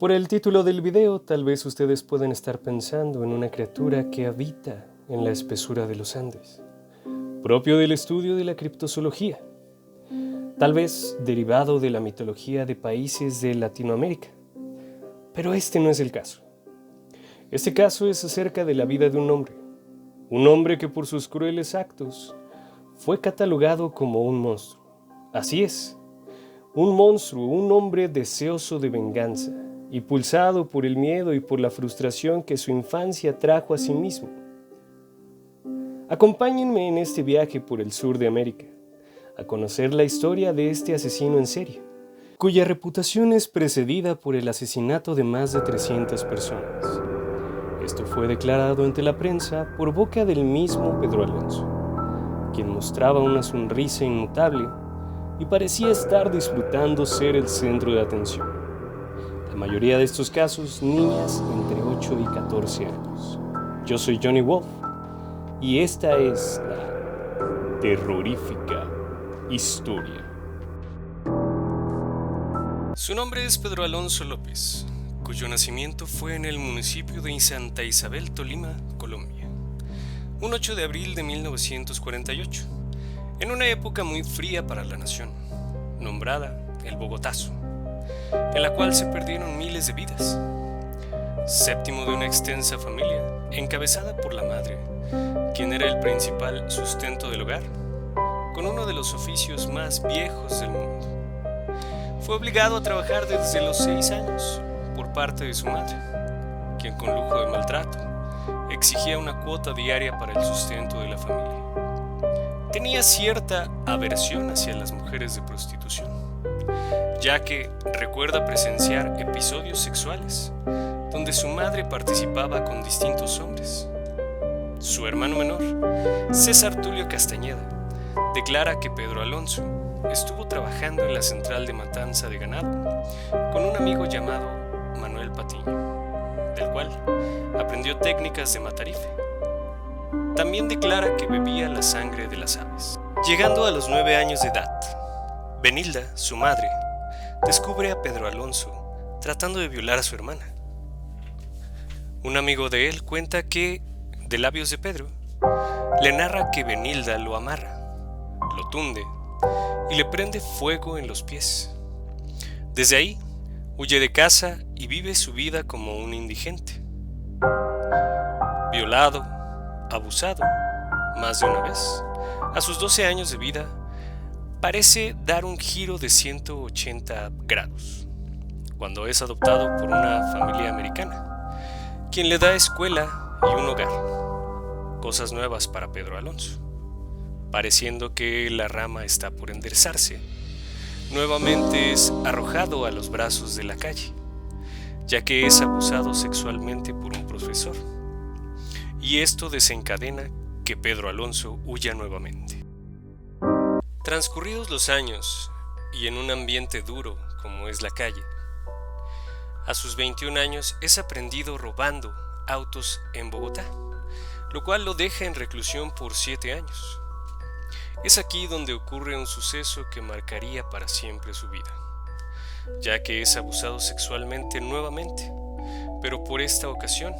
Por el título del video, tal vez ustedes pueden estar pensando en una criatura que habita en la espesura de los Andes, propio del estudio de la criptozoología, tal vez derivado de la mitología de países de Latinoamérica. Pero este no es el caso. Este caso es acerca de la vida de un hombre que por sus crueles actos fue catalogado como un monstruo. Así es, un monstruo, un hombre deseoso de venganza, impulsado por el miedo y por la frustración que su infancia trajo a sí mismo. Acompáñenme en este viaje por el sur de América, a conocer la historia de este asesino en serie, cuya reputación es precedida por el asesinato de más de 300 personas. Esto fue declarado ante la prensa por boca del mismo Pedro Alonso, quien mostraba una sonrisa inmutable y parecía estar disfrutando ser el centro de atención. La mayoría de estos casos, niñas entre 8 y 14 años. Yo soy Johnny Wolf y esta es la terrorífica historia. Su nombre es Pedro Alonso López, cuyo nacimiento fue en el municipio de Santa Isabel, Tolima, Colombia, un 8 de abril de 1948, en una época muy fría para la nación, nombrada el Bogotazo, en la cual se perdieron miles de vidas. Séptimo de una extensa familia, encabezada por la madre, quien era el principal sustento del hogar, con uno de los oficios más viejos del mundo. Fue obligado a trabajar desde los 6 años por parte de su madre, quien con lujo de maltrato exigía una cuota diaria para el sustento de la familia. Tenía cierta aversión hacia las mujeres de prostitución, ya que recuerda presenciar episodios sexuales donde su madre participaba con distintos hombres. Su hermano menor, César Tulio Castañeda, declara que Pedro Alonso estuvo trabajando en la central de matanza de ganado con un amigo llamado Manuel Patiño, del cual aprendió técnicas de matarife. También declara que bebía la sangre de las aves. Llegando a los 9 años de edad, Benilda, su madre, descubre a Pedro Alonso tratando de violar a su hermana. Un amigo de él cuenta que, de labios de Pedro, le narra que Benilda lo amarra, lo tunde y le prende fuego en los pies. Desde ahí, huye de casa y vive su vida como un indigente. Violado, abusado, más de una vez, a sus 12 años de vida, parece dar un giro de 180 grados, cuando es adoptado por una familia americana, quien le da escuela y un hogar, cosas nuevas para Pedro Alonso. Pareciendo que la rama está por enderezarse, nuevamente es arrojado a los brazos de la calle, ya que es abusado sexualmente por un profesor, y esto desencadena que Pedro Alonso huya nuevamente. Transcurridos los años, y en un ambiente duro como es la calle, a sus 21 años es aprendido robando autos en Bogotá, lo cual lo deja en reclusión por 7 años. Es aquí donde ocurre un suceso que marcaría para siempre su vida, ya que es abusado sexualmente nuevamente, pero por esta ocasión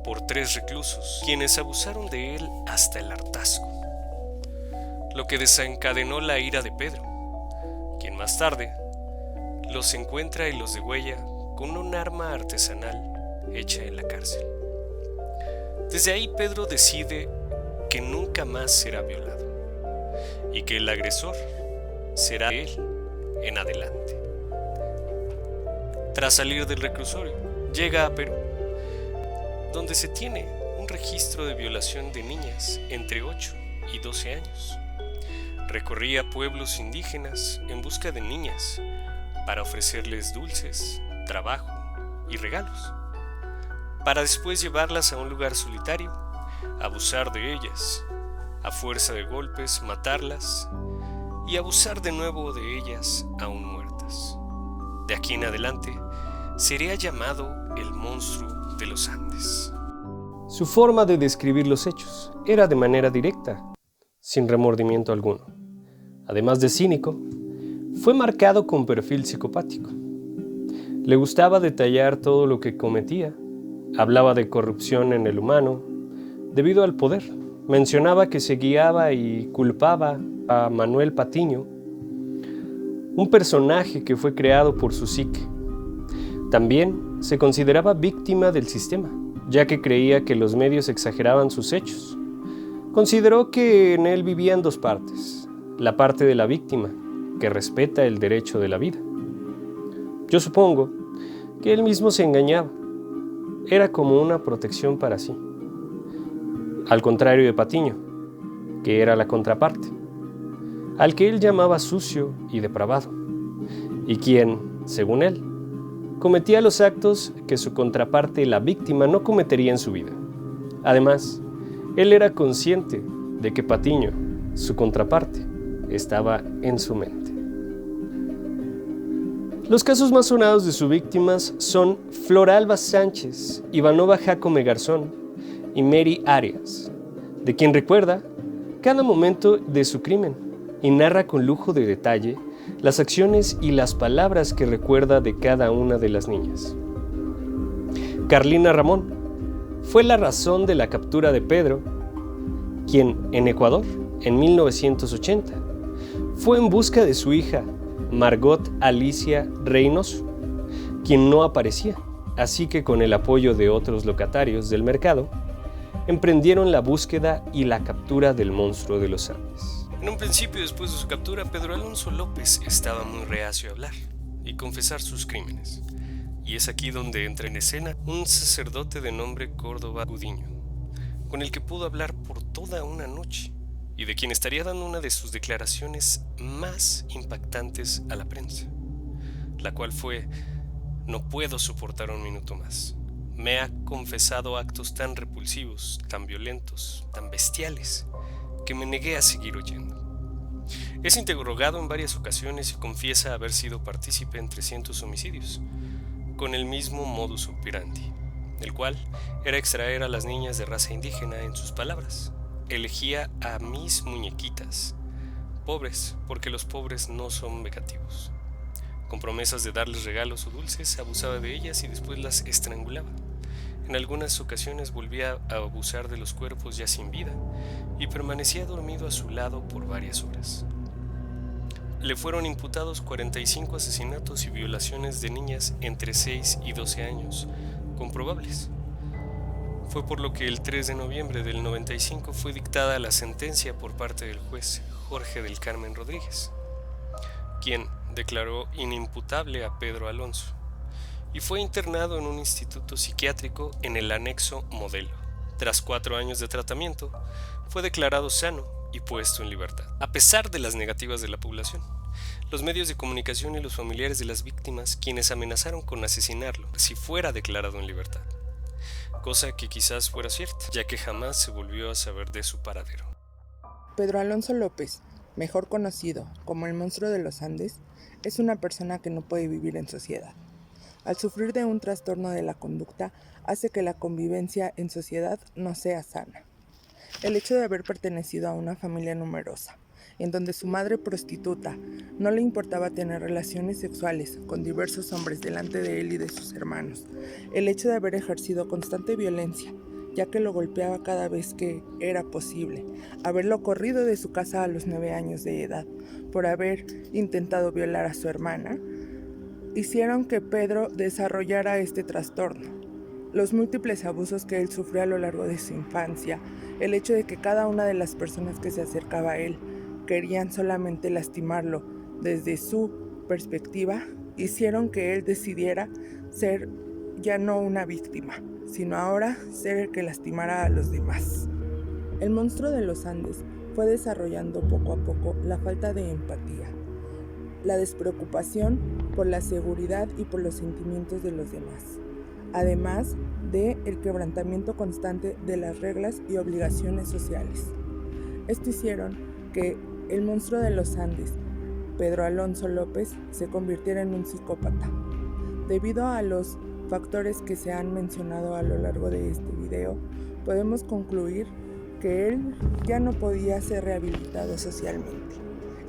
por 3 reclusos, quienes abusaron de él hasta el hartazgo, lo que desencadenó la ira de Pedro, quien más tarde los encuentra y los degüella con un arma artesanal hecha en la cárcel. Desde ahí Pedro decide que nunca más será violado y que el agresor será él en adelante. Tras salir del reclusorio, llega a Perú, donde se tiene un registro de violación de niñas entre 8 y 12 años. Recorría pueblos indígenas en busca de niñas para ofrecerles dulces, trabajo y regalos, para después llevarlas a un lugar solitario, abusar de ellas, a fuerza de golpes matarlas y abusar de nuevo de ellas aún muertas. De aquí en adelante sería llamado el monstruo de los Andes. Su forma de describir los hechos era de manera directa, sin remordimiento alguno. Además de cínico, fue marcado con perfil psicopático. Le gustaba detallar todo lo que cometía. Hablaba de corrupción en el humano, debido al poder. Mencionaba que se guiaba y culpaba a Manuel Patiño, un personaje que fue creado por su psique. También se consideraba víctima del sistema, ya que creía que los medios exageraban sus hechos. Consideró que en él vivían dos partes: la parte de la víctima, que respeta el derecho de la vida. Yo supongo que él mismo se engañaba. Era como una protección para sí. Al contrario de Patiño, que era la contraparte, al que él llamaba sucio y depravado, y quien, según él, cometía los actos que su contraparte, la víctima, no cometería en su vida. Además, él era consciente de que Patiño, su contraparte, estaba en su mente. Los casos más sonados de sus víctimas son Flora Alba Sánchez, Ivanova Jacome Garzón y Mary Arias, de quien recuerda cada momento de su crimen y narra con lujo de detalle las acciones y las palabras que recuerda de cada una de las niñas. Carlina Ramón fue la razón de la captura de Pedro, quien en Ecuador, en 1980, fue en busca de su hija, Margot Alicia Reynoso, quien no aparecía, así que con el apoyo de otros locatarios del mercado, emprendieron la búsqueda y la captura del monstruo de los Andes. En un principio, después de su captura, Pedro Alonso López estaba muy reacio a hablar y confesar sus crímenes. Y es aquí donde entra en escena un sacerdote de nombre Córdoba Gudiño, con el que pudo hablar por toda una noche, y de quien estaría dando una de sus declaraciones más impactantes a la prensa, la cual fue: no puedo soportar un minuto más. Me ha confesado actos tan repulsivos, tan violentos, tan bestiales, que me negué a seguir oyendo. Es interrogado en varias ocasiones y confiesa haber sido partícipe en 300 homicidios, con el mismo modus operandi, el cual era extraer a las niñas de raza indígena. En sus palabras: elegía a mis muñequitas, pobres, porque los pobres no son vengativos. Con promesas de darles regalos o dulces, abusaba de ellas y después las estrangulaba. En algunas ocasiones volvía a abusar de los cuerpos ya sin vida y permanecía dormido a su lado por varias horas. Le fueron imputados 45 asesinatos y violaciones de niñas entre 6 y 12 años, comprobables. Fue por lo que el 3 de noviembre del 95 fue dictada la sentencia por parte del juez Jorge del Carmen Rodríguez, quien declaró inimputable a Pedro Alonso y fue internado en un instituto psiquiátrico en el anexo Modelo. Tras 4 años de tratamiento, fue declarado sano y puesto en libertad, a pesar de las negativas de la población, los medios de comunicación y los familiares de las víctimas, quienes amenazaron con asesinarlo si fuera declarado en libertad, cosa que quizás fuera cierta, ya que jamás se volvió a saber de su paradero. Pedro Alonso López, mejor conocido como el monstruo de los Andes, es una persona que no puede vivir en sociedad. Al sufrir de un trastorno de la conducta, hace que la convivencia en sociedad no sea sana. El hecho de haber pertenecido a una familia numerosa, en donde su madre prostituta no le importaba tener relaciones sexuales con diversos hombres delante de él y de sus hermanos, el hecho de haber ejercido constante violencia, ya que lo golpeaba cada vez que era posible, haberlo corrido de su casa a los 9 años de edad por haber intentado violar a su hermana, hicieron que Pedro desarrollara este trastorno. Los múltiples abusos que él sufrió a lo largo de su infancia, el hecho de que cada una de las personas que se acercaba a él querían solamente lastimarlo desde su perspectiva, hicieron que él decidiera ser ya no una víctima, sino ahora ser el que lastimara a los demás. El monstruo de los Andes fue desarrollando poco a poco la falta de empatía, la despreocupación por la seguridad y por los sentimientos de los demás, además de el quebrantamiento constante de las reglas y obligaciones sociales. Esto hicieron que el monstruo de los Andes, Pedro Alonso López, se convirtiera en un psicópata. Debido a los factores que se han mencionado a lo largo de este video, podemos concluir que él ya no podía ser rehabilitado socialmente.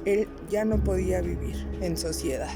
Él ya no podía vivir en sociedad.